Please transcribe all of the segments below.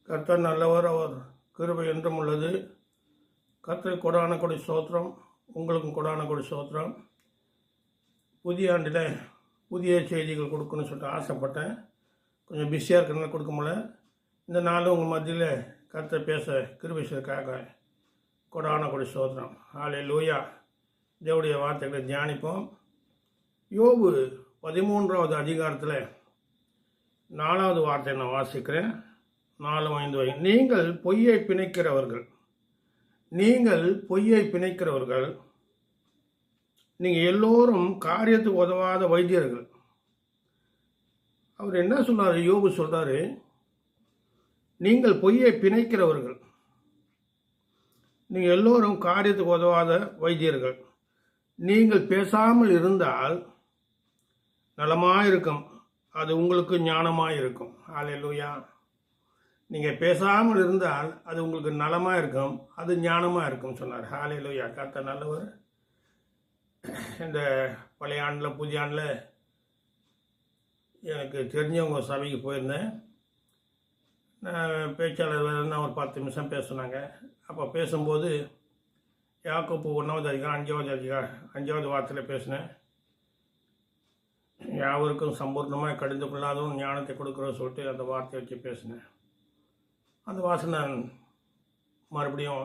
கர்த்தர் நல்லவர், அவர் கிருபை என்றும் உள்ளது. கர்த்தர் கொடான கொடி ஸ்தோத்திரம். உங்களுக்கும் கொடான கொடி ஸ்தோத்திரம். புதிய ஆண்டில் புதிய செய்திகள் கொடுக்கணும்னு சொல்லிட்டு ஆசைப்பட்டேன். கொஞ்சம் பிஸியாக இருக்கிறனால கொடுக்க முடியல. இந்த நாளும் உங்கள் மத்தியில் கர்த்தர் பேச கிருபைக்காக கொடான கொடி ஸ்தோத்திரம். ஹல்லேலூயா. தேவனுடைய வார்த்தைகளை தியானிப்போம். யோபு 13வது அதிகாரத்தில் 4வது வார்த்தை நான் வாசிக்கிறேன். 4-5 வரை. நீங்கள் பொய்யை பிணைக்கிறவர்கள், நீங்கள் எல்லோரும் காரியத்துக்கு உதவாத வைத்தியர்கள். அவர் என்ன சொல்றாரு? யோபு சொல்றாரு, நீங்கள் பொய்யை பிணைக்கிறவர்கள், நீங்கள் எல்லோரும் காரியத்துக்கு உதவாத வைத்தியர்கள். நீங்கள் பேசாமல் இருந்தால் நலமாயிருக்கும், அது உங்களுக்கு ஞானமாயிருக்கும். ஹல்லேலூயா. நீங்கள் பேசாமல் இருந்தால் அது உங்களுக்கு நலமாக இருக்கும், அது ஞானமாக இருக்கும் சொன்னார். ஹல்லேலூயா. கர்த்தர் நல்லவர். இந்த பழைய ஆண்டில் புதிய ஆண்டில் எனக்கு தெரிஞ்சவங்க சபைக்கு போயிருந்தேன். பேச்சாளர் வேறுனா ஒரு 10 நிமிஷம் பேசுனாங்க. அப்போ பேசும்போது யாக்கோபு 1வது அதிகாரம் 5வது வார்த்தையில் பேசினேன். யாவருக்கும் சம்பூர்ணமாக கடிந்து கொள்ளாதவன் ஞானத்தை கொடுக்குறோன்னு சொல்லிட்டு அந்த வார்த்தையை வச்சு பேசினேன். அந்த வாசனை மறுபடியும்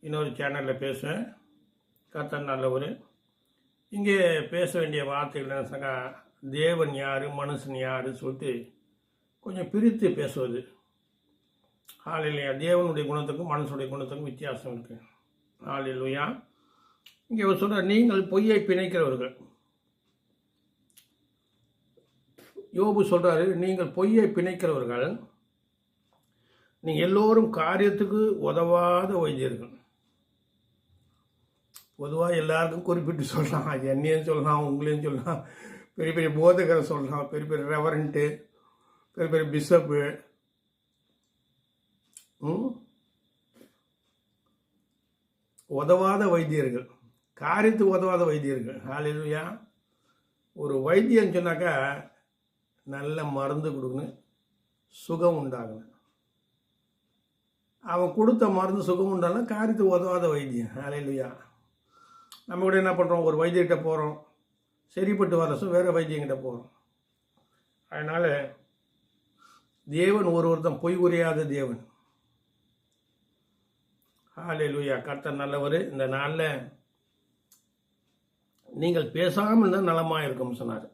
இன்னொரு சேனலில் பேசுவேன். கர்த்தர் நல்லவர். இங்கே பேச வேண்டிய வார்த்தைகள் என்ன சொன்னால், தேவன் யார், மனுஷன் யார் சொல்லிட்டு கொஞ்சம் பிரித்து பேசுவது. ஹல்லேலூயா. தேவனுடைய குணத்துக்கும் மனுஷனுடைய குணத்துக்கும் வித்தியாசம் இருக்குது. ஹல்லேலூயா. இங்கே சொல்ற, நீங்கள் பொய்யை பிணைக்கிறவர்கள். யோபு சொல்றாரு, நீங்கள் பொய்யை பிணைக்கிறவர்கள், நீங்கள் எல்லோரும் காரியத்துக்கு உதவாத வைத்தியர்கள். பொதுவாக எல்லாருக்கும் குறிப்பிட்டு சொல்லலாம், என்னையும் சொல்லலாம், உங்களையும் சொல்லலாம், பெரிய பெரிய போதகரை சொல்லலாம், பெரிய பெரிய ரெவரண்ட்டு, பெரிய பெரிய பிஷப்பு, உதவாத வைத்தியர்கள், காரியத்துக்கு உதவாத வைத்தியர்கள். ஹல்லேலூயா. ஒரு வைத்தியம் சொன்னாக்கா நல்ல மருந்து கொடுக்கணும், சுகம் உண்டாகணும். அவன் கொடுத்த மருந்து சுகம் உண்டாலும் காரியத்துக்கு உதவாத வைத்தியம். ஹல்லேலூயா. நம்ம கூட என்ன பண்ணுறோம், ஒரு வைத்தியர்கிட்ட போகிறோம், சரிப்பட்டு வரசும் வேறு வைத்தியங்கிட்ட போகிறோம். அதனால் தேவன் ஒருவர் பொய் உரையாத தேவன். ஹல்லேலூயா. கர்த்தர் நல்லவர். இந்த நாளில் நீங்கள் பேசாமல் இருந்தால் நலமாக இருக்கும் சொன்னார்.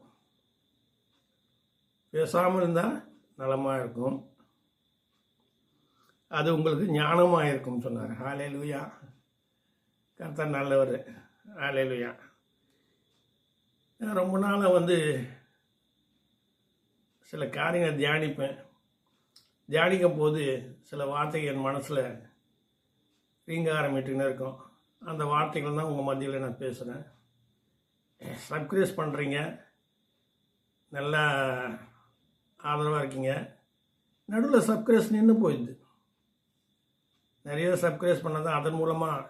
பேசாமல் இருந்தால் நலமாக இருக்கும், அது உங்களுக்கு ஞானமாக இருக்கும் சொன்னார். ஹல்லேலூயா. கர்த்தர் நல்லவர். ஹல்லேலூயா. ரொம்ப நாளாக சில காரியங்களை தியானிக்கும் போது சில வார்த்தைகள் என் மனசில் ரீங்க ஆரம்பிட்டுன்னு இருக்கும். அந்த வார்த்தைகள் தான் உங்கள் மத்தியில் நான் பேசுகிறேன். சப்ஸ்கிரைப் பண்ணுறீங்க, நல்லா ஆதரவாக இருக்கீங்க. நடுவில் சப்ஸ்கிரைப் நின்று போயிடுது. நிறைய சப்ஸ்கிரைப் பண்ணால் தான் அதன் மூலமாக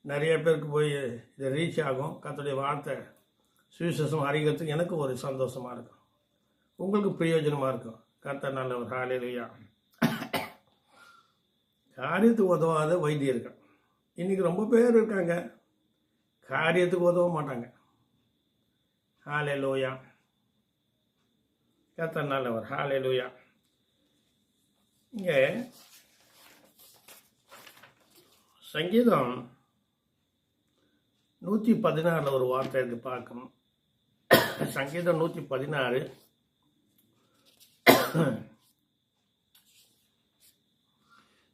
நிறைய பேருக்கு போய் இதை ரீச் ஆகும். கர்த்தருடைய வார்த்தை சுவிசேஷம் அறிகிறதுக்கு எனக்கு ஒரு சந்தோஷமாக இருக்கும், உங்களுக்கு பிரயோஜனமாக இருக்கும். கர்த்தர் நல்லவர். ஹல்லேலூயா. காரியத்துக்கு உதவாத வைத்தியர்கள் இன்றைக்கி ரொம்ப பேர் இருக்காங்க, காரியத்துக்கு உதவ மாட்டாங்க. ஹல்லேலூயா. கர்த்தர் நல்லவர். ஹல்லேலூயா. இங்கே சங்கீதம் 116 ஒரு வார்த்தை இருக்கு, பார்க்கணும். சங்கீதம் 116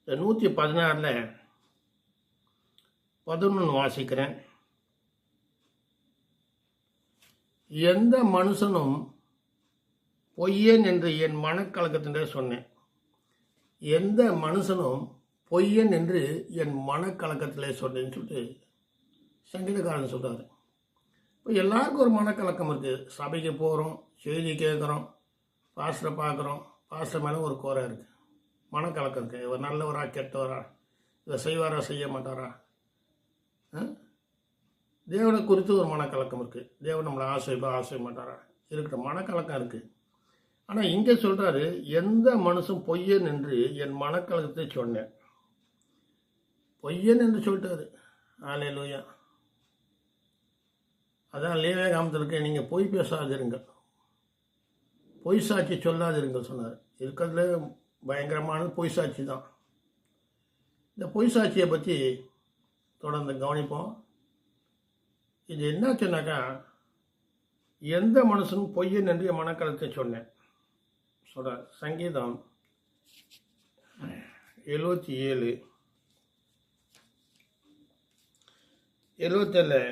116 11 வாசிக்கிறேன். எந்த மனுஷனும் பொய்யன் என்று என் மனக்கலக்கத்திலே சொன்னேன். எந்த மனுஷனும் பொய்யன் என்று என் மனக்கலக்கத்திலே சொன்னேன்னு சொல்லிட்டு சங்கீதக்காரன் சொல்கிறாரு. இப்போ எல்லாருக்கும் ஒரு மனக்கலக்கம் இருக்குது. சபைக்கு போகிறோம், செய்தி கேட்குறோம், பாஸ்டரை பார்க்குறோம், பாஸ்டர் மேலே ஒரு குறை இருக்குது, மனக்கலக்கம் இருக்குது. இவர் நல்லவரா கெட்டவரா, இதை செய்வாரா செய்ய மாட்டாரா, தேவனை குறித்து ஒரு மனக்கலக்கம் இருக்குது. தேவன் நம்மளை ஆசைப்பா ஆசைய மாட்டாரா இருக்கிற மனக்கலக்கம் இருக்குது. ஆனால் இங்கே சொல்கிறாரு, எந்த மனுஷன் பொய்யன் என்று என் மனக்கலகத்தை சொன்னேன். பொய்யன் என்று சொல்லிட்டாரு. அல்லேலூயா. அதான் லேவியாகமத்தில் இருக்க, நீங்கள் பொய் பேசாதிருங்கள், பொய் சாட்சி சொல்லாதிருங்கள் சொன்னார். இருக்கிறதுல பயங்கரமானது பொய் சாட்சி தான். இந்த பொய் சாட்சியை பற்றி தொடர்ந்து கவனிப்போம். இது என்ன சொன்னாக்கா, எந்த மனுஷனும் பொய்யன் என்று என் மனக்கலத்தை சொன்னேன் சொல்கிறார். சங்கீதம் 77 77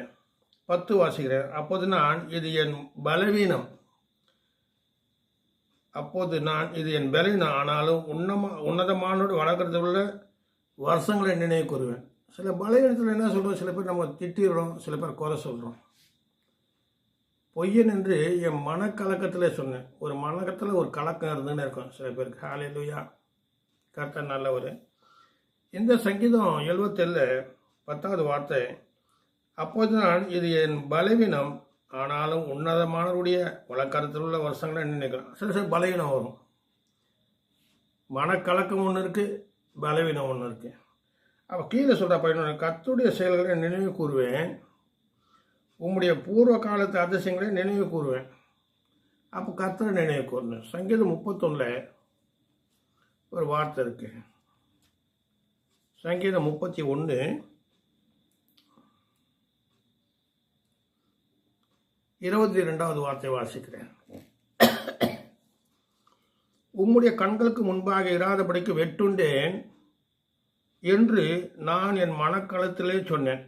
10 வாசிக்கிறேன். அப்போது நான் இது என் பலவீனம், ஆனாலும் உன்னதமானோடு வளர்க்குறது உள்ள வருஷங்களை நினைவு கூறுவேன். சில பலவீனத்தில் என்ன சொல்கிறோம், சில பேர் நம்ம திட்டிடுறோம், சில பேர் குறை சொல்கிறோம். பொய்யன் என்று என் மனக்கலக்கத்தில் சொன்னேன். ஒரு மனக்கத்தில் ஒரு கலக்கம் இருந்துன்னு இருக்கும் சில பேருக்கு. ஹல்லேலூயா. கர்த்தர் நல்லவர். இந்த சங்கீதம் 77 10வது வார்த்தை, அப்போது நான் இது என் பலவீனம், ஆனாலும் உன்னதமானவருடைய வழக்கத்தில் உள்ள வருஷங்களை நினைக்கலாம். சில பலவீனம் வரும். மனக்கலக்கம் ஒன்று இருக்குது, பலவீனம் ஒன்று இருக்குது. அப்போ கீழே சொல்கிற பையன், கர்த்தருடைய செயல்களை நினைவு கூறுவேன், உம்முடைய பூர்வ காலத்து அதிசயங்களை நினைவு கூறுவேன். அப்போ கர்த்தரை நினைவு கூறணும். சங்கீதம் 31 ஒரு வார்த்தை இருக்கு. சங்கீதம் 31 22வது வார்த்தை வாசிக்கிறேன். உம்முடைய கண்களுக்கு முன்பாக இராதபடிக்கு வெட்டுண்டேன் என்று நான் என் மனக்களத்திலே சொன்னேன்.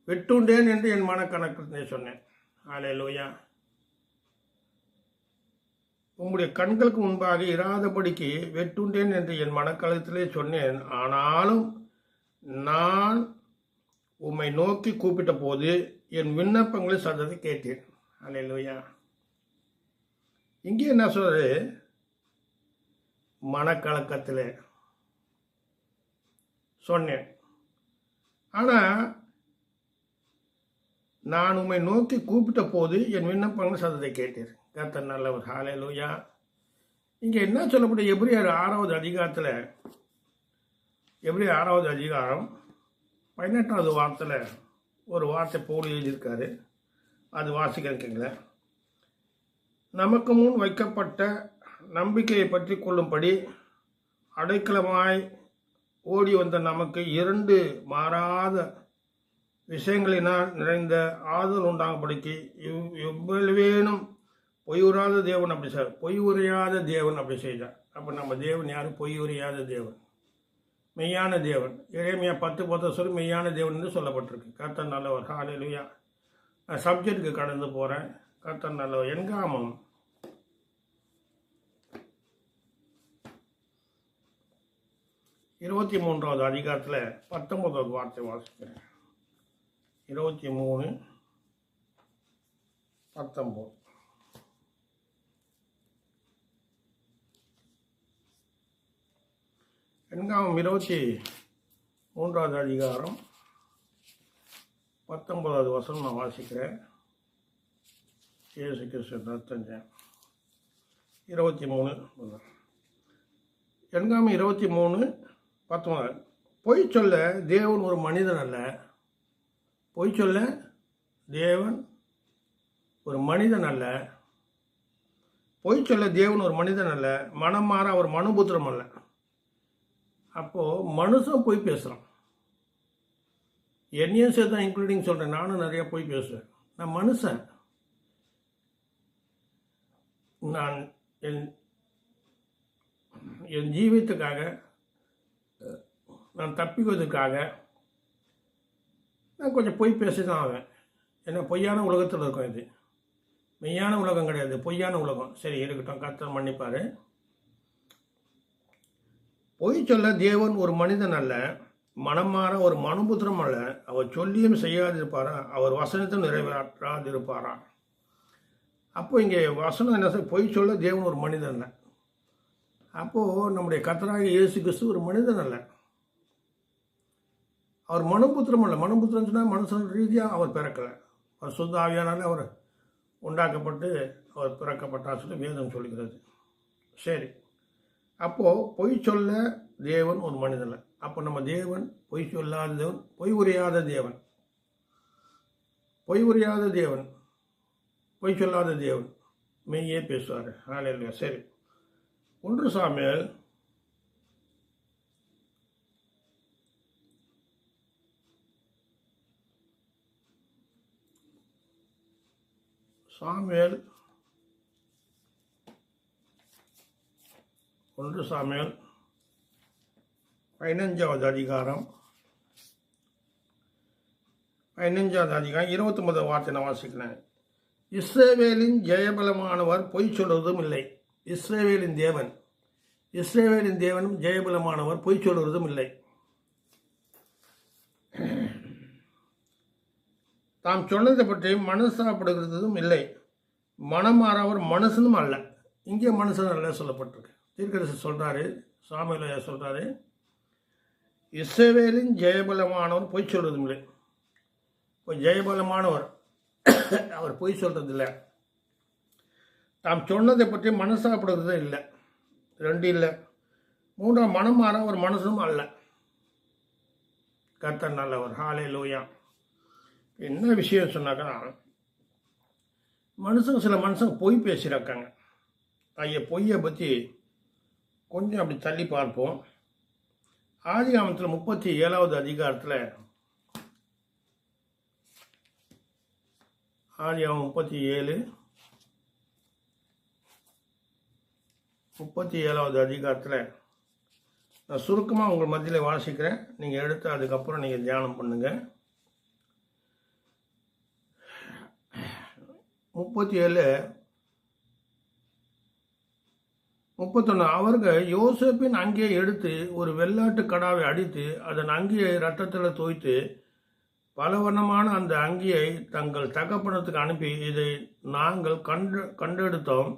வெட்டுண்டேன் என்று என் மனக்கணக்கிலே சொன்னேன். அல்லேலூயா. உம்முடைய கண்களுக்கு முன்பாக இராதபடிக்கு வெட்டுண்டேன் என்று என் மனக்களத்திலே சொன்னேன். ஆனாலும் நான் உம்மை நோக்கி கூப்பிட்ட போது என் விண்ணப்பங்களை சத்தத்தை கேட்டேன். அல்லேலூயா. இங்கே என்ன சொல்றது, மனக்கலக்கத்தில் சொன்னேன், ஆனால் நான் உம்மை நோக்கி கூப்பிட்ட போது என் விண்ணப்பங்கள் சத்தத்தை கேட்டீர். கர்த்தர் நல்லவர். ஹல்லேலூயா. இங்கே என்ன சொல்லப்பட்ட எபிரேயர் 6வது அதிகாரத்தில், எபிரேயர் 6வது அதிகாரம் 18வது வார்த்தையில் ஒரு வார்த்தை போல் எழுதியிருக்காரு. அது வாசிக்கிறீங்களேன். நமக்கு முன் வைக்கப்பட்ட நம்பிக்கையை பற்றி கொள்ளும்படி அடைக்கலமாய் ஓடி வந்த நமக்கு 2 மாறாத விஷயங்களினால் நிறைந்த ஆதல் உண்டாகும்படிக்கு எவ்வளவேனும் பொய் உரையாத தேவன் அப்படி சார், பொய் உரையாத தேவன் அப்படி செய்தார். அப்போ நம்ம தேவன் யாரும் பொய் உரையாத தேவன், மெய்யான தேவன். எரேமியா 10:10 சொல்லி மெய்யான தேவன் என்று சொல்லப்பட்டிருக்கு. கர்த்தர் நல்லவர். ஹல்லேலூயா. நான் சப்ஜெக்டுக்கு கடந்து போகிறேன். கர்த்தர் நல்லவர். என்காமம் 23வது அதிகாரத்தில் 19வது வார்த்தை வாசிக்கிறேன். 23:19. என்காமம் 23வது அதிகாரம் 19வது வசனம் நான் வாசிக்கிறேன். இயேசு கிறிஸ்து ரத்தம் 23. என்காமம் 23:19. பொய் சொல்ல தேவன் ஒரு மனிதன் அல்ல. பொய் சொல்ல தேவன் ஒரு மனிதன் அல்ல. பொய் சொல்ல தேவன் ஒரு மனிதன் அல்ல. மனம் மாற அவர் மனுபுத்திரம் அல்ல. அப்போது மனுஷன் பொய் பேசுகிறான். என்னையும் சேர்த்து தான் இன்க்ளூடிங் சொல்கிறேன். நானும் நிறையா பொய் பேசுவேன். நான் மனுஷன். நான் என் ஜீவியத்துக்காக, நான் தப்பிக்குவதற்காக நான் கொஞ்சம் பொய் பேசி தான் ஆவேன். ஏன்னா பொய்யான உலகத்தில் இருக்கும். இது மெய்யான உலகம் கிடையாது, பொய்யான உலகம். சரி இருக்கட்டும், கர்த்தர் மன்னிப்பார். பொய் சொல்ல தேவன் ஒரு மனிதன் அல்ல. மனம் மாற ஒரு மனுபுத்திரம் அல்ல. அவர் சொல்லியும் செய்யாதிருப்பாரா, அவர் வசனத்தை நிறைவேற்றாதிருப்பாரா. அப்போ இங்கே வசனம் என்ன சார், பொய் சொல்ல தேவன் ஒரு மனிதன் அல்ல. அப்போது நம்முடைய கர்த்தராகிய இயேசு கிறிஸ்து ஒரு மனிதன் அல்ல. அவர் மனுபுத்திரம் அல்ல. மனுபுத்திரம் சொன்னால் மனுஷன் ரீதியாக அவர் பிறக்கலை. அவர் சுத்த ஆவியானால அவர் உண்டாக்கப்பட்டு அவர் பிறக்கப்பட்டார் சொல்லி வேதம் சொல்கிறது. சரி, அப்போது பொய் சொல்ல தேவன் ஒரு மனிதன். அப்போ நம்ம தேவன் பொய் சொல்லாத தேவன், பொய் உரையாத தேவன், பொய் உரையாத தேவன், பொய் சொல்லாத தேவன், மெய்யே பேசுவார். ஹல்லேலூயா. சரி, 1 சாமுவேல் 15வது அதிகாரம் 29வது வார்த்தை நான் வாசிக்கிறேன். இஸ்ரவேலின் ஜெயபலமானவர் பொய் சொல்வதும் இல்லை. இஸ்ரவேலின் தேவனும் ஜெயபலமானவர் பொய் சொல்வதும் இல்லை. தாம் சொன்னதை பற்றி மனசாப்படுகிறதும் இல்லை. மனமாறவர் மனுஷனும் அல்ல. இங்கே மனுஷன் அல்ல சொல்லப்பட்டிருக்கு. தீர்க்கதரிசி சொல்றாரு, சாமுவேல் சொல்றாரு, இஸ்ரவேலின் ஜெயபலமானவர் பொய் சொல்வதும் இல்லை. ஜெயபலமானவர் அவர் பொய் சொல்றது இல்லை. தாம் சொன்னதை பற்றி மனசாப்படுறது இல்லை. 2 இல்லை. 3 மனம் மாற ஒரு மனுஷனும் அல்ல. கர்த்தர் நல்லவர். ஹல்லேலூயா. என்ன விஷயம் சொன்னாக்கா, சில மனுஷங்க பொய் பேசியிருக்காங்க. பொய்யை பற்றி கொஞ்சம் அப்படி தள்ளி பார்ப்போம். ஆதிகாமத்தில் 37வது அதிகாரத்தில், ஆதிகாமம் 37வது அதிகாரத்தில் நான் சுருக்கமாக உங்கள் மத்தியில் வாசிக்கிறேன். நீங்கள் எடுத்து அதுக்கப்புறம் நீங்கள் தியானம் பண்ணுங்கள். 37:31 அவர்கள் யோசேப்பின் அங்கியை எடுத்து ஒரு வெள்ளாட்டு கடாவை அடித்து அதன் அங்கியை இரத்தத்தில் தோய்த்து பலவண்ணமான அந்த அங்கியை தங்கள் தகப்பனத்துக்கு அனுப்பி, இதை நாங்கள் கண்டெடுத்தோம்,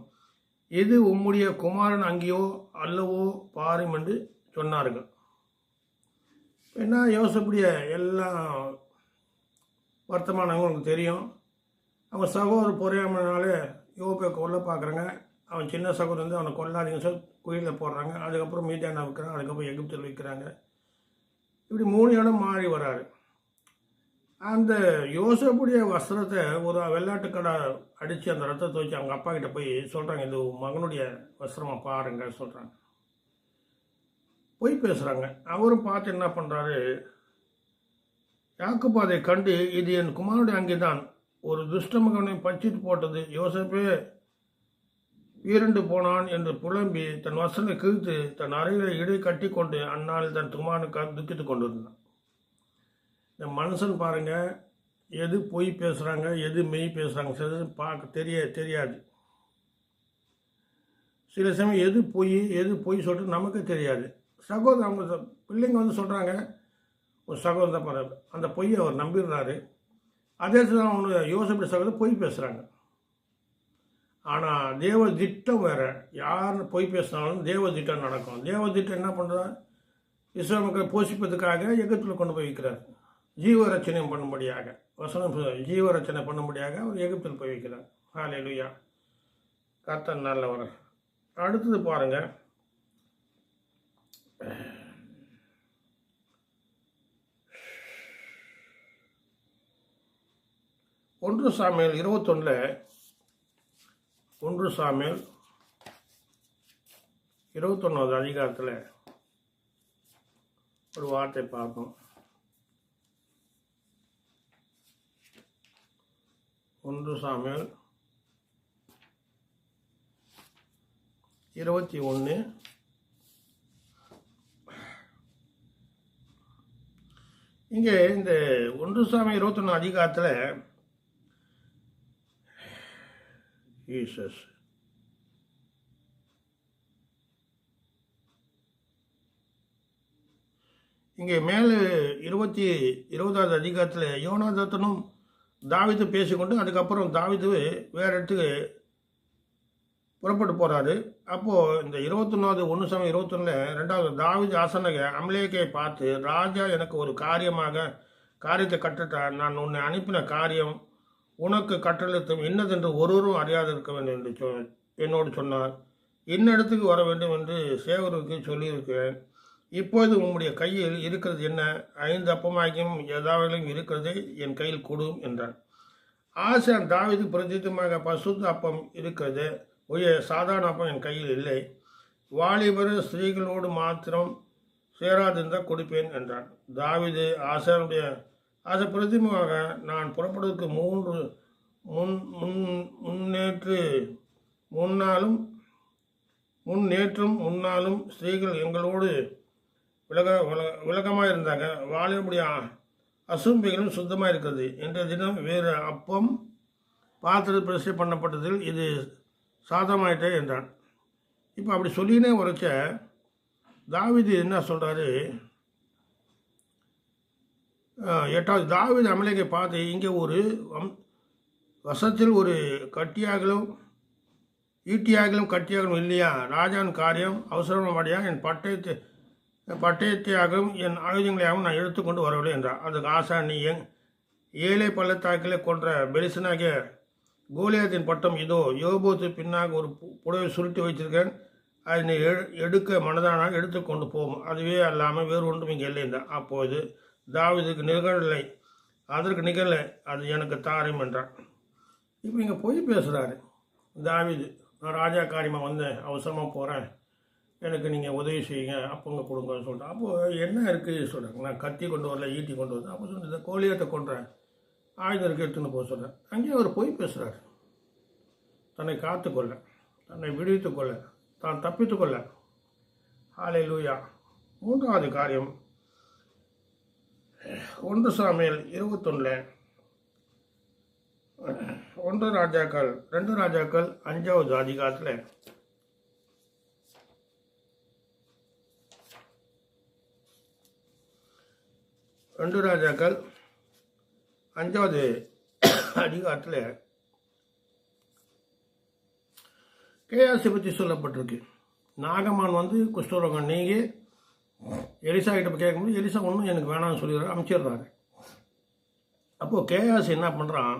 இது உம்முடைய குமாரன் அங்கியோ அல்லவோ பாரும் என்று சொன்னார்கள். என்ன யோசேப்புடைய எல்லா வர்த்தமானம் உங்களுக்கு தெரியும். அவன் சகோதரர் பொறையாமனால யோபை கொல்ல பார்க்குறாங்க. அவன் சின்ன சகோதரர் வந்து அவனை கொல்லாதீங்க சொல்லி குயிலில் போடுறாங்க. அதுக்கப்புறம் மீதியான வைக்கிறாங்க. அதுக்கப்புறம் எகிப்தில் வைக்கிறாங்க. இப்படி 3 இடம் மாறி வராரு. அந்த யோசேப்புடைய வஸ்திரத்தை ஒரு வெள்ளாட்டுக்கடை அடித்து அந்த ரத்தத்தை வச்சு அவங்க அப்பா கிட்ட போய் சொல்கிறாங்க, இது மகனுடைய வஸ்திரமாக பாருங்க சொல்கிறாங்க. போய் பேசுகிறாங்க. அவரும் பார்த்து என்ன பண்ணுறாரு, யாக்கோபு அதை கண்டு, இது என் குமாரனுடைய அங்கே தான், ஒரு துஷ்டமகனை பச்சிட்டு போட்டது, யோசேப்பே வீரண்டு போனான் என்று புலம்பி தன் வசனை கிழித்து தன் அறையில இடை கட்டி கொண்டு அந்நாளில் தன் குமாரனுக்காக துக்கித்து கொண்டு இருந்தான். இந்த மனுஷன் பாருங்க, எது பொய் பேசுகிறாங்க, எது மெய் பேசுகிறாங்க சில பார்க்க தெரியாது. சில சமயம் எது பொய் சொல்லிட்டு நமக்கு தெரியாது. சகோதரர் அவங்க பிள்ளைங்க வந்து சொல்கிறாங்க, ஒரு சகோதரர் பாரு, அந்த பொய்யை அவர் நம்பிடுறாரு. அதே சமயம் அவங்க யோசிப்படி சகோதரர் பொய் பேசுகிறாங்க. ஆனால் தேவ திட்டம் வேறு. யார் பொய் பேசினாலும் தேவ திட்டம் நடக்கும். தேவ திட்டம் என்ன பண்ணுறார், இஸ்ரவேல் மக்களை போஷிப்பதற்காக எகிப்தில் கொண்டு போய் வைக்கிறார். ஜீவரட்சணை பண்ணும்படியாக, வசனம் ஜீவரட்சணை பண்ணும்படியாக அவர் எகிப்தில் போய் வைக்கிறார். ஹல்லேலூயா. கர்த்தர் நல்லவர். அடுத்தது பாருங்க, 1 சாமுவேல் 21வது அதிகாரத்தில் ஒரு வார்த்தை பார்ப்போம். 1 சாமுவேல் 21. இங்கே இந்த 1 சாமுவேல் 21 அதிகாரத்தில் ஜீசஸ் இங்கே மேலே 20வது அதிகாரத்தில் யோனாதாத்தனும் தாவீது பேசிக்கொண்டு அதுக்கப்புறம் தாவீது வேறு இடத்துக்கு புறப்பட்டு போகிறாரு. அப்போது இந்த 21வது 1 சாமுவேல் 21 2வது தாவீது ஆசனக அமலேக்கை பார்த்து, ராஜா எனக்கு ஒரு காரியத்தை கட்டுட்டார். நான் உன்னை அனுப்பின காரியம் உனக்கு கட்டளைத்தும் இன்னதென்று ஒருவரும் அறியாது இருக்க வேண்டும் என்று என்னோடு சொன்னார். இன்னிடத்துக்கு வர வேண்டும் என்று சேவருக்கு சொல்லியிருக்கிறேன். இப்போது உம்முடைய கையில் இருக்கிறது என்ன? 5 அப்பமாகியும் ஏதாவது இருக்கிறது என் கையில் கொடும் என்றான். ஆசான் தாவீது பிரதித்தமாக பசுத்த அப்பம் இருக்கிறது, சாதாரண அப்பம் என் கையில் இல்லை. வாலிபர் ஸ்திரீகளோடு மாத்திரம் சேராதிருந்தால் கொடுப்பேன் என்றான். தாவீது ஆசானுடைய பிரதிமாக நான் புறப்படுவதற்கு முன்னாலும் ஸ்திரீகள் எங்களோடு விலகமாக இருந்தாங்க. வாலிபுடைய அசும்பிகளும் சுத்தமாக இருக்கிறது. இன்றைய தினம் வேறு அப்பம் பாத்திரத்தில் பிரசித்தி பண்ணப்பட்டதில் இது சாதமாயிட்டே என்றான். இப்போ அப்படி சொல்லினே உரைச்ச தாவீது என்ன சொல்கிறாரு? 8வது, தாவீது அமலேக்கை பார்த்து, இங்கே ஒரு வசத்தில் ஒரு ஈட்டியாகலும் கட்டியாகலும் இல்லையா? ராஜாவின் காரியம் அவசரமாடியா? என் பட்டயத்தையாகவும் என் ஆயுதங்களையாகவும் நான் எடுத்துக்கொண்டு வரவில்லை என்றார். அதுக்கு ஆசான், நீ ஏழை பள்ளத்தாக்கிலே கொன்ற பெலிசனாகிய கோலியாத்தின் பட்டம் இதோ, யோபோத்து பின்னாக ஒரு புடவை சுருட்டி வைத்திருக்கேன், அதை நீ எடுக்க மனதானால் எடுத்துக்கொண்டு போகும், அதுவே அல்லாமல் வேறு ஒன்றும் இங்கே இல்லை என்றார். அப்போது தாவீதுக்கு நிகழலை, அதற்கு நிகழலை, அது எனக்கு தாரும் என்றான். இப்போ இங்கே போய் பேசுகிறாரு தாவீது. நான் ராஜா காரியமாக வந்தேன், அவசரமாக போகிறேன், எனக்கு நீங்கள் உதவி செய்யுங்க, அப்பங்க கொடுங்கன்னு சொல்லிட்டேன். அப்போது என்ன இருக்குது சொல்கிறேன், நான் கத்தி கொண்டு வரல, ஈட்டி கொண்டு வரேன். அப்போ சொல்லிட்டு கோழியத்தை கொண்டுறேன், ஆயுதம் இருக்கு எடுத்துன்னு போக சொல்கிறேன். அங்கேயே அவர் போய் பேசுகிறார். தன்னை காத்துக்கொள்ள, தன்னை விடுவித்துக்கொள்ள, தான் தப்பித்துக்கொள்ள. ஹல்லேலூயா. 3வது காரியம் 1 சாமுவேல் 21, 2 ராஜாக்கள் 5வது அதிகாரத்தில் 2 ராஜாக்கள் 5வது அதிகாரத்தில் கேயாசி பற்றி சொல்லப்பட்டிருக்கு. நாகமான் வந்து குஷ்டரோகம் நீங்கி எலிசா கிட்ட கேட்கும்போது எலிசா ஒன்றும் எனக்கு வேணாம்னு சொல்லிடுறாரு, அனுப்பிச்சிடுறாரு. அப்போது கேயாசி என்ன பண்ணுறான்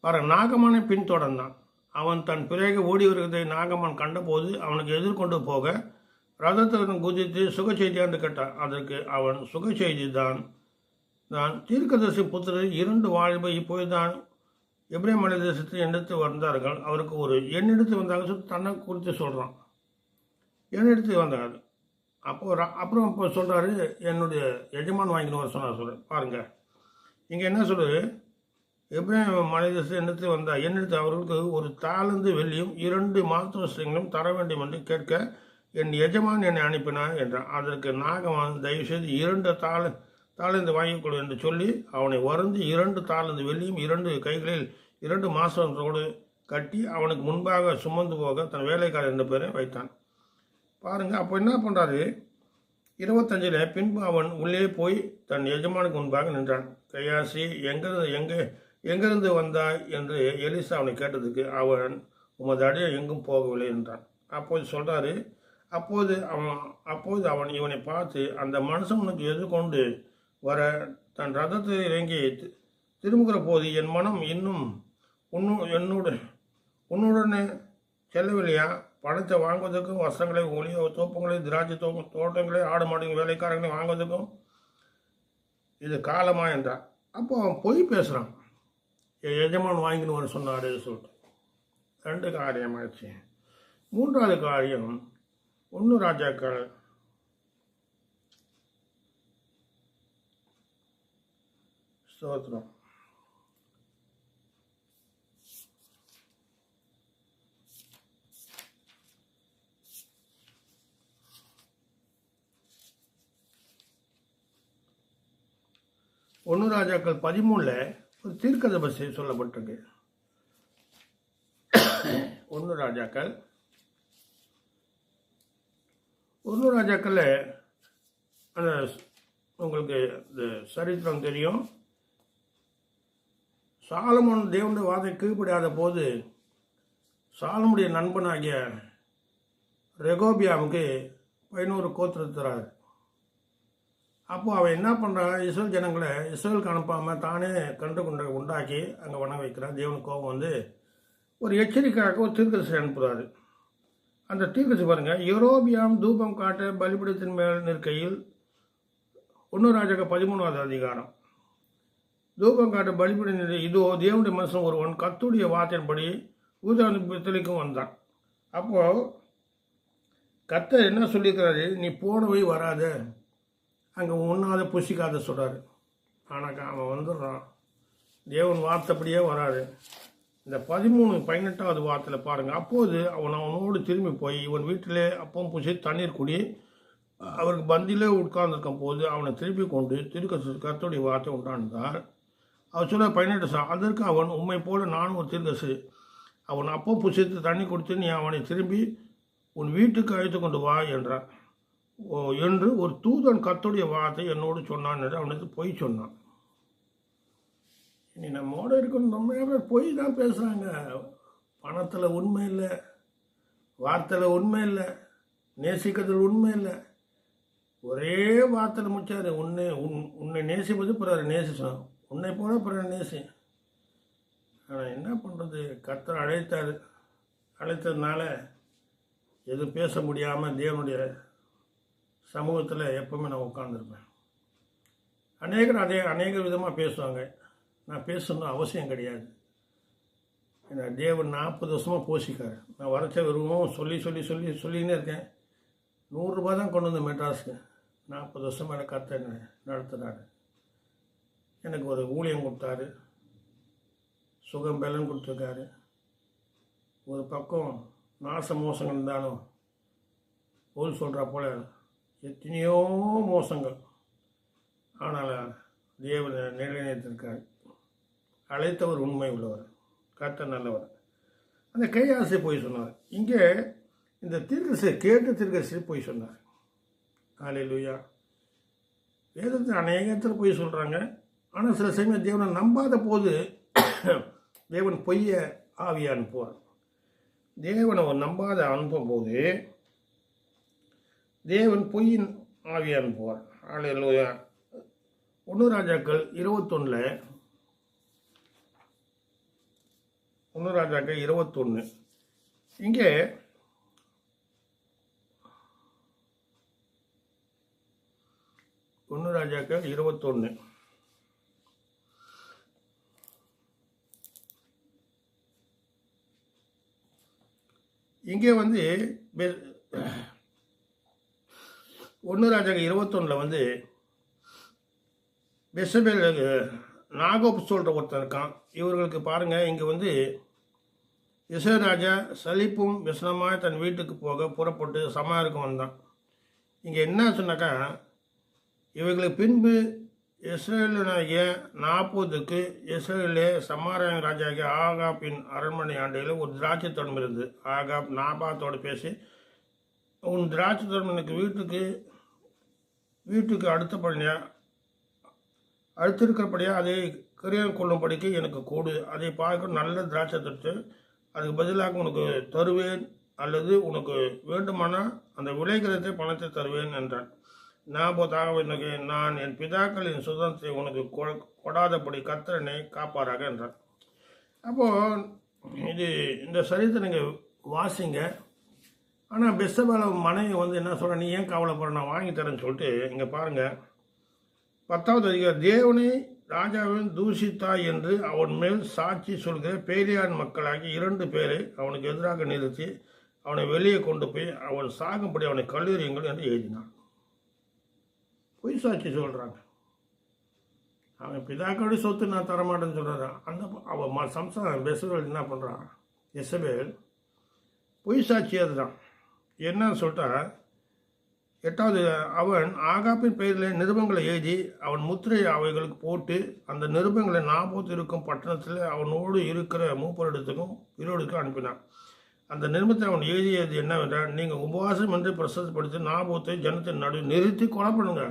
பாருங்க, நாகமானை பின்தொடர்ந்தான். அவன் தன் பிறகு ஓடி வருவதை நாகமான் கண்டபோது அவனுக்கு எதிர்கொண்டு போக ரதத்தை குதித்து சுக செய்தியான்னு கேட்டான். அதற்கு அவன் சுக செய்தி தான் தீர்க்கதரிசி புத்திரர் 2 வாலிப இப்போது தான் எப்ரேம் மலை தேசத்தில் எடுத்து வந்தார்கள், அவருக்கு ஒரு எண் எடுத்து வந்தாங்க சொல்லி தன்னை குறித்து சொல்கிறான். எண் எடுத்து வந்தாங்க. அப்புறம் இப்போ சொல்கிறாரு, என்னுடைய எஜமான் வாங்கின்னு வர சொன்னார். பாருங்கள் இங்கே என்ன சொல்லுது, எப்ரேம் மலை தேசத்தில் எடுத்து வந்தார், எண் எடுத்து அவர்களுக்கு ஒரு தாளந்து வெள்ளியும் 2 மாத்திரங்களும் தர வேண்டும் என்று கேட்க என் எஜமான் என்னை அனுப்பினார் என்றான். அதற்கு நாகமான் தயவுசெய்து 2 தாளந்து வாங்கிக்கொடு என்று சொல்லி அவனை வருந்தி 2 தாளந்து வெள்ளியும் 2 கைகளில் 2 மாசத்தோடு கட்டி அவனுக்கு முன்பாக சுமந்து போக தன் வேலைக்காரர் 2 பேரை வைத்தான். பாருங்கள், அப்போ என்ன பண்ணுறாரு 25 பின்பு அவன் உள்ளே போய் தன் எஜமானுக்கு முன்பாக நின்றான். கையாசி எங்கிருந்து வந்தாய் என்று எலிசா அவனை கேட்டதுக்கு அவன் உமது அடைய எங்கும் போகவில்லை என்றான். அப்போது சொல்கிறாரு, அப்போது அவன் இவனை பார்த்து, அந்த மனுஷன் உனக்கு எதிர்கொண்டு வர தன் ரதத்தை இறங்கி திரும்புகிற போது என் மனம் இன்னும் உன்னுடனே செல்லவில்லையா? பணத்தை வாங்குவதற்கும் வஸ்திரங்களை தோப்புங்களை திராட்சை தோட்டங்களை ஆடு மாடு வேலைக்காரங்களை வாங்குவதற்கும் இது காலமா என்றார். அப்போ அவன் பொய் பேசுகிறான். என் எஜமான் வாங்கின்னு வர சொன்னாரு சொல்லிட்டு 2 காரியம் ஆச்சு. 3வது காரியம் 1 ராஜாக்கள் 1 ராஜாக்கள் 13 ஒரு தீர்க்கதரிசி சொல்லப்பட்டிருக்கு. 1 ராஜாக்கள் அந்த உங்களுக்கு இந்த சரித்திரம் தெரியும். சாலமோன் தேவனுடைய வாதை கீழ்ப்படியாத போது சாலமுடைய நண்பனாகிய ரெகோபியாமுக்கு 11 கோத்திரம் தரார். அப்போது அவன் என்ன பண்ணுறான், இஸ்ரேல் ஜனங்களை இஸ்ரேலுக்கு அனுப்பாமல் தானே கன்று கொண்டை உண்டாக்கி அங்கே வணங்க வைக்கிறான். தேவனுக்கு கோபம் வந்து ஒரு எச்சரிக்கையாக ஒரு தீர்க்கதரிசி அனுப்புகிறாரு. அந்த தீர்க்கதரிசி பாருங்கள், யெரொபெயாம் தூபம் காட்ட பலிபீடத்தின் மேல் நிற்கையில் 1 ராஜாக்கள் 13வது அதிகாரம். தூபம் காட்ட பலிபீடம் இதோ தேவனுடைய மனுஷன் ஒருவன் கர்த்தருடைய வார்த்தையின்படி ஊதாரிக்கும் வந்தான். அப்போது கர்த்தர் என்ன சொல்லியிருக்கிறாரு, நீ போனவை வராத, அங்கே உண்ணாத புசிக்காத சொல்கிறாரு. ஆனால் அவன் வந்துடுறான், தேவன் வார்த்தைப்படியே வராது. இந்த 18வது வார்த்தையில் பாருங்கள், அப்போது அவனோடு திரும்பி போய் இவன் வீட்டிலே அப்பவும் புசி தண்ணீர் குடி அவருக்கு பந்தியிலே உட்கார்ந்துருக்கும் போது அவனை திருப்பி கொண்டு கர்த்தருடைய வார்த்தை உண்டாண்டார். அவர் சொல்ல 18 அதற்கு அவன் உண்மை போல நானும் ஒரு தீர்க்கதரிசி, அவன் அப்போ புசித்து தண்ணி கொடுத்து நீ அவனை திரும்பி உன் வீட்டுக்கு அழைத்து கொண்டு வா என்றான் என்று ஒரு தூதன் கர்த்தருடைய வார்த்தை என்னோடு சொன்னான் என்று அவனுக்கு பொய் சொன்னான். இனி நம்மோட இருக்கணும், நம்ம பொய் தான் பேசுகிறாங்க. பணத்தில் உண்மை இல்லை, வார்த்தையில் உண்மை இல்லை, நேசிக்கிறதுல உண்மை இல்லை. ஒரே வார்த்தையில் முடிச்சாரு, உன்னை நேசிப்பது பிறர் நேசிச்சோம், உன்னை போல பிறர் நேசி. ஆனால் என்ன பண்ணுறது, கர்த்தர் அழைத்ததுனால எதுவும் பேச முடியாமல் தேவனுடைய சமூகத்தில் எப்பவுமே நான் உட்காந்துருப்பேன். அநேக விதமாக பேசுவாங்க, நான் பேசணும் அவசியம் கிடையாது. ஏன்னா தேவன் 40 வருஷமாக போஷிக்காரு. நான் வரைச்ச விரும்பவும் சொல்லின்னே இருக்கேன். 100 ரூபா தான் கொண்டு வந்து மெட்ராஸுக்கு 40 வருஷம் மேலே கர்த்தர் நடத்துகிறாரு. எனக்கு ஒரு ஊழியம் கொடுத்தாரு, சுகம் பலன் கொடுத்துருக்காரு. ஒரு பக்கம் நாச மோசங்கள் இருந்தாலும் போல் சொல்கிறா போல் எத்தனையோ மோசங்கள், ஆனால் தேவனை நிலைநிறுத்திருக்காரு. அழைத்தவர் உண்மை உள்ளவர், கர்த்தர் நல்லவர். அந்த கையாசை போய் சொன்னார். இங்கே இந்த தீர்க்கதரிசி தீர்க்கதரிசி போய் சொன்னார். ஹல்லேலூயா. வேதத்தில் அநேகத்தில் போய் சொல்கிறாங்க. ஆனால் சில சமயம் தேவனை நம்பாத போது தேவன் பொய்ய ஆவியை அனுப்புவார். தேவனை நம்பாத அனுப்பும் போது தேவன் பொய்யின் ஆவியை அனுப்புவார். ஹல்லேலூயா. 1 ராஜாக்கள் 21 இங்கே ராஜாக்கள் 21 இங்கே வந்து 1 ராஜாக்கள் 21 பெசபேல் நாகோப் சொல்கிற ஒருத்தர் இருக்கான். இவர்களுக்கு பாருங்கள், இங்கே இஸ்ரவேல் ராஜா சலிப்பும் விசனமாய் தன் வீட்டுக்கு போக புறப்பட்டு சமாருக்கு வந்தான். இங்கே என்ன சொன்னாக்கா, இவர்களுக்கு பின்பு இஸ்ரவேலனாகிய 40க்கு இஸ்ரவேலே சமாரியா ராஜாகிய ஆகாப்பின் அரண்மனை ஆண்டையில் ஒரு திராட்சை தோட்டம் இருந்தது. ஆகாப் நாபாத்தோடு பேசி, உன் திராட்சை தோட்டம் எனக்கு வீட்டுக்கு அடுத்திருக்கிறபடியா அதை கிரியம் கொள்ளும்படிக்கு எனக்கு கூடு, அதை பார்க்க நல்ல திராட்சை தொட்டு அதுக்கு பதிலாக உனக்கு தருவேன், அல்லது உனக்கு வேண்டுமானால் அந்த விளைகிறதை பணத்தை தருவேன் என்றான். நாபோத்தாக நான் என் பிதாக்களின் சுதந்திரத்தை உனக்கு கொடாதபடி கர்த்தரனை காப்பாராக என்றான். அப்போது இந்த சரித்திரம் நீங்கள் வாசிங்க. ஆனால் பெஸ்ஸபால மனைவி என்ன சொல்கிற, நீ ஏன் கவலைப்படுற, நான் வாங்கி தரேன்னு சொல்லிட்டு இங்கே பாருங்கள் 10வது அதிகாரம். தேவனை ராஜாவின் தூஷித்தாய் என்று அவன் மேல் சாட்சி சொல்கிற பேரியான் மக்களாகி 2 பேரை அவனுக்கு எதிராக நிறுத்தி அவனை வெளியே கொண்டு போய் அவன் சாகும்படி அவனை கல்லூரியுங்கள் என்று எழுதினான். பொய் சாட்சி சொல்கிறாங்க. அவன் பிதாக்களுடைய சொத்து நான் தரமாட்டேன்னு சொல்கிறான். அவன் சம்சாரம் பெசபேல் என்ன பண்ணுறான், எசபேல் பொய் சாட்சி அதுதான். என்னன்னு சொல்லிட்டா 8வது, அவன் ஆகாப்பின் பெயரில் நிருபங்களை எழுதி அவன் முத்திரையை அவைகளுக்கு போட்டு அந்த நிருபங்களை நாபோத் இருக்கும் பட்டணத்தில் அவனோடு இருக்கிற மூப்பரிடத்துக்கும் இருவருக்கும் அனுப்பினான். அந்த நிருபத்தை அவன் எழுதியது என்னவென்றால், நீங்கள் உபவாசம் என்று பிரசப்படுத்தி நாபோத்தை ஜனத்தின் நடு நிறுத்தி கொலை பண்ணுங்க.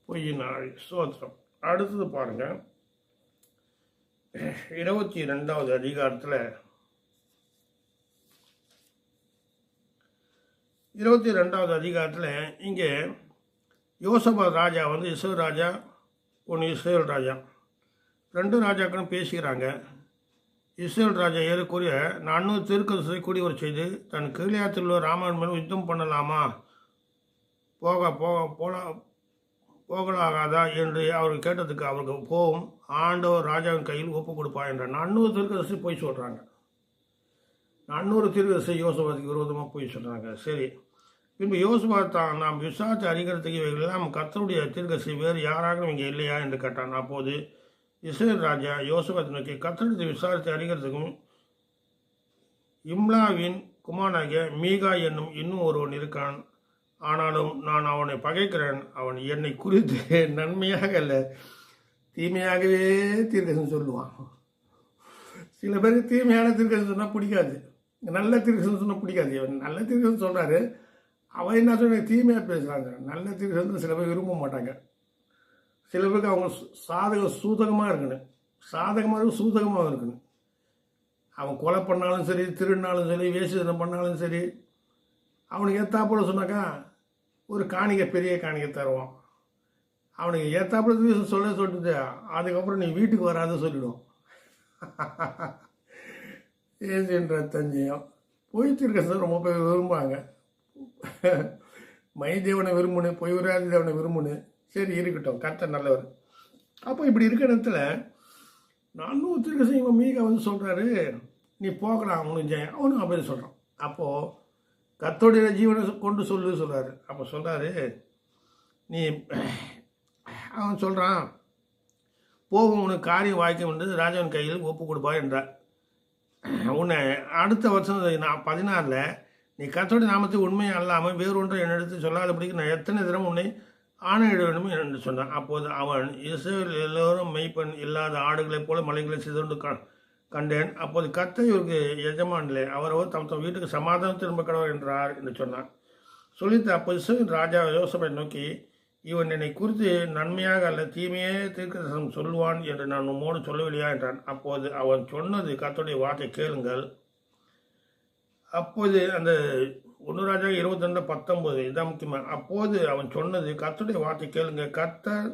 பொய்யினாள் சோத்திரம். அடுத்தது பாருங்க 22வது அதிகாரத்தில் 22வது அதிகாரத்தில் இங்கே யோசபாத் ராஜா வந்து இஸ்ரேல் ராஜா, ஒன்று இஸ்ரேல் ராஜா, 2 ராஜாக்களும் பேசிக்கிறாங்க. இஸ்ரேல் ராஜா ஏறக்குறைய 400 தீர்க்கதரிசிகளை கூடி வர செய்து தன் கீலேயாத்தில் உள்ள ராமன் மேலும் யுத்தம் பண்ணலாமா, போகலாகாதா என்று அவர்கள் கேட்டதுக்கு அவருக்கு போகும், ஆண்டவர் ராஜாவின் கையில் ஒப்பு கொடுப்பா என்றார். 400 தீர்க்கதரிசி போய் சொல்கிறாங்க. 400 தீர்க்கதரிசி யோசபாத்துக்கு விரோதமாக போய் சொல்கிறாங்க. சரி, பின்பு யோசபாத் தான் நாம் விசாரித்து அறிகிறதுக்கு இவைகளெல்லாம் கர்த்தருடைய தீர்க்கதரிசி வேறு யாராகவும் இங்கே இல்லையா என்று கேட்டான். அப்போது இஸ்ரேல் ராஜா யோசபாத்தை நோக்கி, கர்த்தருடைய விசாரித்து அறிகிறதுக்கும் இம்லாவின் குமாரனாகிய மீகா என்னும் இன்னும் ஒருவன் இருக்கான். ஆனாலும் நான் அவனை பகைக்கிறேன். அவன் என்னை குறித்து நன்மையாக அல்ல தீமையாகவே தீர்க்கதரிசனம் சொல்லுவான். சில பேருக்கு தீமையான தீர்க்கதரிசனம் சொன்னால் பிடிக்காது, நல்ல தீர்க்கதரிசனம் சொன்னால் பிடிக்காது. இவன் நல்ல தீர்க்கதரிசனம் சொல்கிறாரு, அவன் என்ன சொன்ன தீமையாக பேசுகிறாங்க. நல்ல தீர்க்கதரிசனம் சில பேர் விரும்ப மாட்டாங்க. சில பேருக்கு அவங்க சூதகமாக இருக்கணும், சாதகமாக சூதகமாக இருக்கணும். அவன் கொலை பண்ணாலும் சரி, திருடினாலும் சரி, வேசித்தனம் பண்ணாலும் சரி, அவனுக்கு ஏத்தாப்புல சொன்னாக்கா ஒரு காணிக்கை, பெரிய காணிக்கை தருவான். அவனுக்கு ஏத்தாப்புல சொல்லிட்டு அதுக்கப்புறம் நீ வீட்டுக்கு வராத சொல்லிடும். ஏஜென்ற தஞ்சையும் போயிட்டு ரொம்ப பேர் விரும்புவாங்க. மை தேவனை விரும்புனு, பொய் வராதி தேவனை விரும்புனு. சரி இருக்கட்டும், கர்த்தர் நல்லவர். அப்போ இப்படி இருக்கிற இடத்துல 400 தீர்க்கதரிசி மீகா வந்து சொல்கிறாரு, நீ போகலாம் அவனும் ஜெயம். அவனும் அப்படி சொல்கிறான். அப்போது கர்த்தருடைய ஜீவனை கொண்டு சொல்கிறாரு. அப்போ சொல்கிறாரு, நீ அவன் சொல்கிறான், போகும் உனக்கு காரியம் வாய்க்கும் என்று ராஜாவின் கையில் ஒப்பு கொடுப்பா என்றார். உன்னை அடுத்த வருஷம் 16 நீ கர்த்தருடைய நாமத்தை உண்மையை அல்லாமல் வேறொன்றை என்னிடத்து சொல்லாதபடிக்கு நான் எத்தனை தினம் உன்னை ஆணையிட வேண்டும் என்று சொன்னான். அப்போது அவன், இஸ்ரவேல் எல்லோரும் மெய்ப்பெண் இல்லாத ஆடுகளைப் போல மலைகளை சிதறண்டு கண்டேன். அப்போது கர்த்தர் இவருக்கு எஜமானில்லை, அவரவர் தம் வீட்டுக்கு சமாதானம் திரும்ப கடவுள் என்றார் என்று சொன்னான். சொல்லிட்டு அப்போது இஸ்ரவேல் ராஜா யோசபாத்தை நோக்கி, இவன் என்னை குறித்து நன்மையாக அல்ல தீமையே தீர்க்கதரிசனம் சொல்லுவான் என்று நான் உம்மோடு சொல்லவில்லையா என்றான். அப்போது அவன் சொன்னது, கர்த்தருடைய வார்த்தை கேளுங்கள். அப்போது அந்த 1 ராஜா 22:19 இதான் முக்கியமாக. அப்போது அவன் சொன்னது, கர்த்தருடைய வார்த்தை கேளுங்க. கர்த்தர்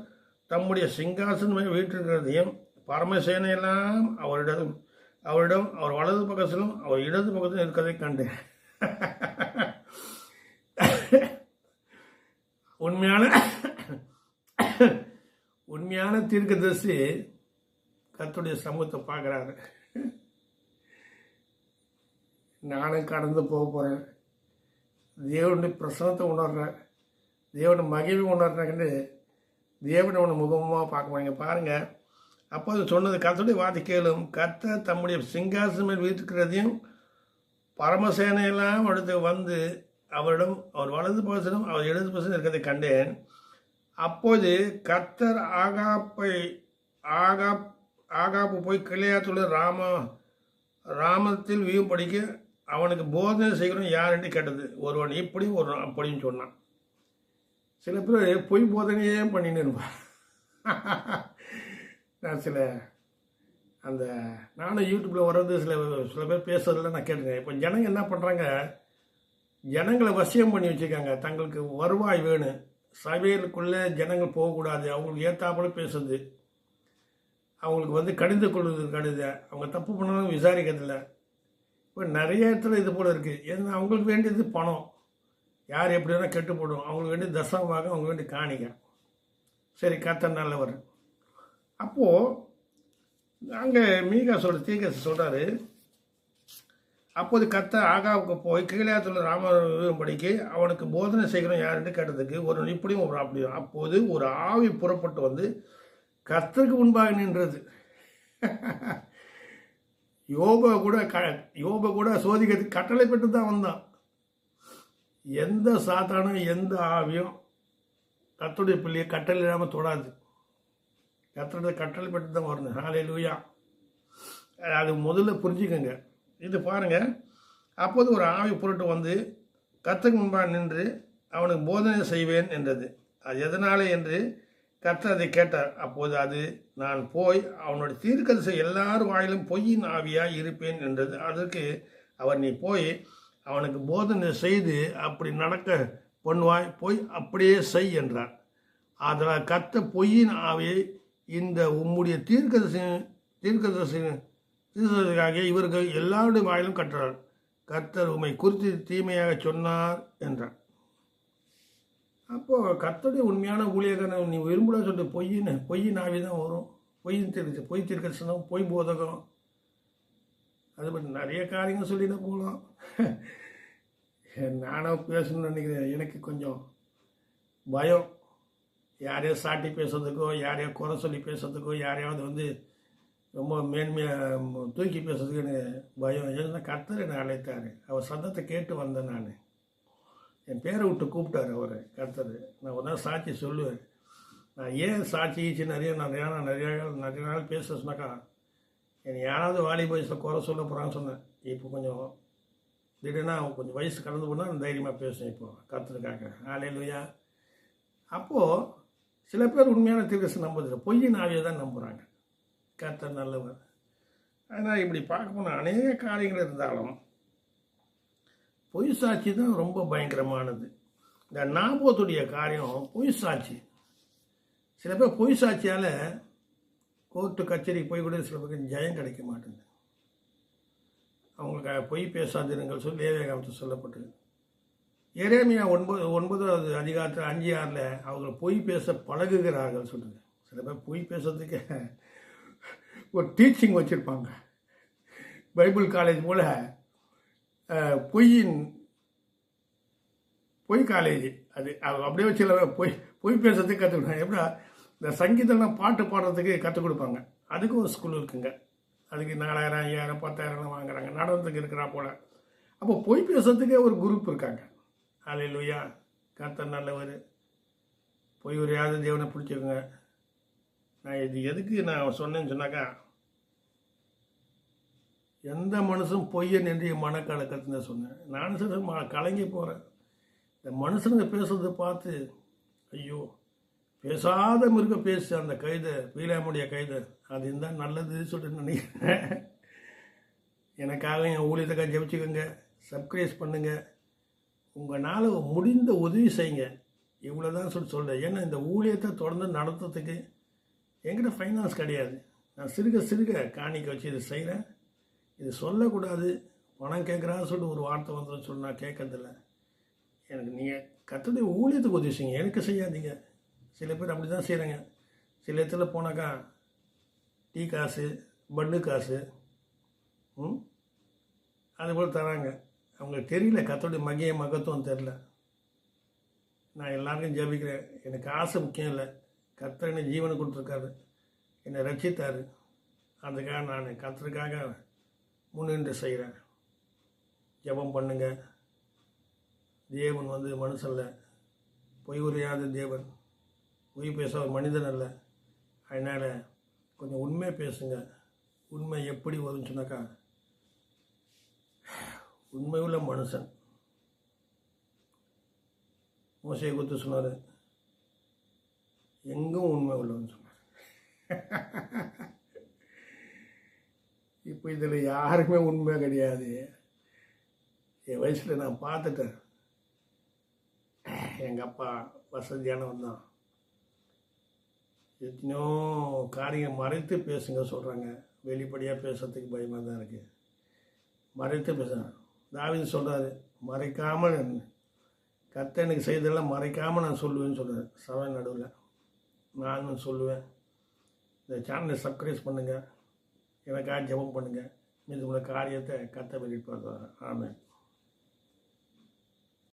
தம்முடைய சிங்காசனமே வீட்டிருக்கிறதையும் பரமசேனையெல்லாம் அவரிடம் அவர் வலது பக்கத்திலும் அவர் இடது பக்கத்திலும் இருக்கிறதை கண்டேன். உண்மையான தீர்க்கதரிசி கர்த்தருடைய சமூகத்தை பார்க்குறாரு. நானும் கடந்து போக போகிறேன், தேவனுடைய பிரசனத்தை உணர்றேன், தேவனை மகிழ்வு உணர்றாங்கன்னு தேவனை அவனை முகமாக பார்க்க போறீங்க பாருங்கள். அப்போ அது சொன்னது, கர்த்தருடைய வார்த்தை கேளும். கர்த்தர் தம்முடைய சிங்காசனம் மேல் வீட்டிருக்கிறதையும் பரமசேனையெல்லாம் அடுத்து வந்து அவரிடம் அவர் வலது பக்கத்திலும் அவர் இடது பக்கத்திலும் இருக்கிறதை கண்டேன். அப்போது கர்த்தர் ஆகாப்பு போய் கிளையாத்துள்ள ராமத்தில் வியூ படிக்க அவனுக்கு போதனை செய்கிறோம் யார் என்று கேட்டது. ஒருவன் இப்படி ஒருவன் அப்படின்னு சொன்னான். சில பேர் பொய் போதனையே பண்ணின்னு இருப்பான். நான் நானும் யூடியூப்பில் வர்றது சில பேர் பேசுறதுல நான் கேட்டுருக்கேன். இப்போ ஜனங்க என்ன பண்ணுறாங்க, ஜனங்களை வசியம் பண்ணி வச்சுருக்காங்க. தங்களுக்கு வருவாய் வேணும், சபைகளுக்குள்ளே ஜனங்கள் போகக்கூடாது, அவங்களுக்கு ஏற்றாப்புல பேசுறது, அவங்களுக்கு வந்து கடிந்து கொள்வது கடித, அவங்க தப்பு பண்ணாலும் விசாரிக்கிறதில்ல. இப்போ நிறைய இடத்துல இது போல் இருக்குது. ஏன்னா அவங்களுக்கு வேண்டியது பணம், யார் எப்படி வேணால் கெட்டு போடும். அவங்களுக்கு வேண்டிய தசமமாக, அவங்களுக்கு வேண்டிய காணிக்க. சரி, கர்த்தர் நல்லவர். அப்போது அங்கே மீகா தீர்க்கதரிசி சொல்கிறாரு, அப்போது கர்த்தர் ஆகாவுக்கு போய் கீலேயாத்துள்ள ராமபடிக்கு அவனுக்கு போதனை செய்கிறோம் யாருன்னு கேட்டதுக்கு ஒரு இப்படியும் ஒரு அப்படியும். அப்போது ஒரு ஆவி புறப்பட்டு வந்து கர்த்தருக்கு முன்பாக நின்றது. யோப கூட சோதிக்கிறதுக்கு கட்டளை பெற்று தான் வந்தான். எந்த சாத்தானும் எந்த ஆவியும் கர்த்தருடைய பிள்ளையை கட்டளை இல்லாமல் தொடாது. கர்த்தருடைய கட்டளை பெற்று தான் வரணும். ஹல்லேலூயா. அது முதல்ல புரிஞ்சுக்கோங்க. இது பாருங்கள். அப்போது ஒரு ஆவி புரட்டு வந்து கர்த்தருக்கு முன்பாக நின்று அவனுக்கு போதனை செய்வேன் என்றது. அது எதனாலே என்று கர்த்தர் அதை கேட்டார். அப்போது அது, நான் போய் அவனுடைய தீர்க்கதரிசி எல்லாரும் வாயிலும் பொய்யின் ஆவியாய் இருப்பேன் என்றது. அதற்கு அவர், நீ போய் அவனுக்கு போதனை செய்து அப்படி நடக்க பண்ணுவாய், போய் அப்படியே செய் என்றார். அதில் கத்த பொய்யின் ஆவியை இந்த உம்முடைய தீர்க்கதரிசிக்காக இவர்கள் எல்லாருடைய வாயிலும் கற்றார். கர்த்தர் உம்மை குறித்து தீமையாக சொன்னார் என்றார். அப்போது கர்த்தருடைய உண்மையான ஊழியக்காரனை நீ விரும்புகிறா சொல்லிட்டு பொய்யின் ஆவி தான் வரும். பொய் தீர்க்கதரிசனம், பொய் போதகம், அது மாதிரி நிறைய காரியங்கள் சொல்லிட்டு போகலாம். நானும் பேசணும்னு நினைக்கிறேன். எனக்கு கொஞ்சம் பயம். யாரையோ சாட்டி பேசுறதுக்கோ, யாரையோ குறை சொல்லி பேசுறதுக்கோ, யாரையாவது ரொம்ப மேன்மையாக தூக்கி பேசுறதுக்கு எனக்கு பயம். ஏன்னா கர்த்தர் என்னை அழைத்தார். அவர் சத்தத்தை கேட்டு வந்தேன். நான் என் பேரை விட்டு கூப்பிட்டார் அவர் கர்த்தர். நான் ஒரு நாள் சாட்சி சொல்லுவேன். நான் ஏன் சாட்சி ஈச்சு நிறைய நாள் பேச சொன்னாக்கா, என்னை யாராவது வாலிப வயசில் குறை சொல்ல போகிறான்னு சொன்னேன். இப்போ கொஞ்சம் திடீர்னா கொஞ்சம் வயசு கலந்து போனால் நான் தைரியமாக பேசுவேன். இப்போது கர்த்தருக்காக ஹல்லேலூயா. அப்போது சில பேர் உண்மையான தீர்க்கதரிசனம் நம்புறதில்லை, பொய்யின் ஆவியை தான் நம்புகிறாங்க. கர்த்தர் நல்லவர். ஆனால் இப்படி பார்க்க போனால் அநேக காரியங்கள் இருந்தாலும் பொய் சாட்சி தான் ரொம்ப பயங்கரமானது. இந்த நாபோத்துடைய காரியம் பொய் சாட்சி. சில பேர் பொய் சாட்சியால் கோர்ட்டு கச்சேரிக்கு போய் கூட சில பேருக்கு ஜெயம் கிடைக்க மாட்டேங்குது. அவங்களுக்கு பொய் பேசாதிருங்கள் சொல்லி லேவியராகமத்தில் சொல்லப்பட்டது. எரேமியா 9வது அதிகாரத்தில் 5:6 அவங்க பொய் பேச பழகுகிறார்கள் சொல்லுது. சில பேர் பொய் பேசுறதுக்கு ஒரு டீச்சிங் வச்சுருப்பாங்க. பைபிள் காலேஜ் போல் பொய் காலேஜ் அது அப்படியே வச்சு பொய் பேசுறதுக்கு கற்றுக்கிட்டாங்க. எப்படா இந்த சங்கீதம்லாம் பாட்டு பாடுறதுக்கு கற்றுக் கொடுப்பாங்க. அதுக்கு ஒரு ஸ்கூல் இருக்குங்க. அதுக்கு 4000 5000 10,000 வாங்குறாங்க. நடனத்துக்கு இருக்கிறா போல். அப்போ பொய் பேசுறதுக்கே ஒரு குரூப் இருக்காங்க. ஹல்லேலூயா. கர்த்தர் நல்லவர். பொய் உரையாத தேவனை பிடிச்சிக்கோங்க. நான் இது எதுக்கு நான் சொன்னேன்னு சொன்னாக்கா, எந்த மனுஷன் பொய்யன் என்று மனக்கலக்கத்துன்னு தான் சொன்னேன். நானும் சரி கலங்கி போகிறேன். இந்த மனுஷனுங்க பேசுறதை பார்த்து ஐயோ, பேசாத மிருக பேசு அந்த கைதை, பீலாமுடைய கைதை, அது இருந்தால் நல்லது சொல்லிட்டு நினைக்கிறேன். எனக்காக என் ஊழியத்துக்காக ஜெபிச்சுக்கோங்க, சப்ஸ்கிரைப் பண்ணுங்கள், உங்களால் முடிந்த உதவி செய்யுங்க. இவ்வளோ தான் சொல்கிறேன். ஏன்னா இந்த ஊழியத்தை தொடர்ந்து நடத்துறதுக்கு என்கிட்ட ஃபைனான்ஸ் கிடையாது. நான் சிறுக காணிக்க வச்சு இது செய்கிறேன். இது சொல்லக்கூடாது, பணம் கேட்குறான்னு சொல்லிட்டு ஒரு வார்த்தை வந்துடும் சொல்லி நான் கேட்கறதில்ல. எனக்கு நீங்கள் கர்த்தருடைய ஊழியத்துக்கு உதவி செய்யுங்க, எனக்கு செய்யாதீங்க. சில பேர் அப்படி தான் செய்கிறாங்க. சில இடத்துல போனாக்கா டீ காசு, பன்னு காசு அதுபோல் தராங்க. அவங்களுக்கு தெரியல கர்த்தருடைய மகத்துவம் தெரில. நான் எல்லாருக்கும் ஜெபிக்கிறேன். எனக்கு ஆசை முக்கியம் இல்லை. கர்த்தர் என்னை ஜீவனை கொடுத்துருக்காரு, என்னை ரட்சித்தார். அதுக்காக நான் கர்த்தருக்காக முன்னின்று செய்கிறேன். ஜெபம் பண்ணுங்க. தேவன் மனுஷன்ல, பொய் உரையாத தேவன், பொய் பேச ஒரு மனிதன் அல்ல. அதனால் கொஞ்சம் உண்மை பேசுங்க. உண்மை எப்படி வரும்னு சொன்னாக்கா, உண்மை உள்ள மனுஷன் மோசையை குறித்து சொன்னார், எங்கும் உண்மை உள்ளவன்னு சொன்னார். இப்போ இதில் யாருமே உண்மை கிடையாது. என் வயசில் நான் பார்த்துட்டேன். எங்கள் அப்பா வசதியானவன் தான். எத்தனையோ காரியம் மறைத்து பேசுங்க சொல்கிறாங்க. வெளிப்படையாக பேசுறதுக்கு பயமாக தான் இருக்குது. மறைத்து பேசுகிறேன். தாவீது சொல்கிறாரு, மறைக்காமல் கர்த்தர் எனக்கு செய்ததெல்லாம் மறைக்காமல் நான் சொல்லுவேன்னு சொல்கிறேன். சபை நடுவில் நானும் சொல்லுவேன். இந்த சேனலை சப்ஸ்கிரைப் பண்ணுங்கள், எனக்காக ஜெபம் பண்ணுங்கள். மீது உள்ள காரியத்தை கர்த்தர் வெளிப்படுத்துவார். ஆமென்.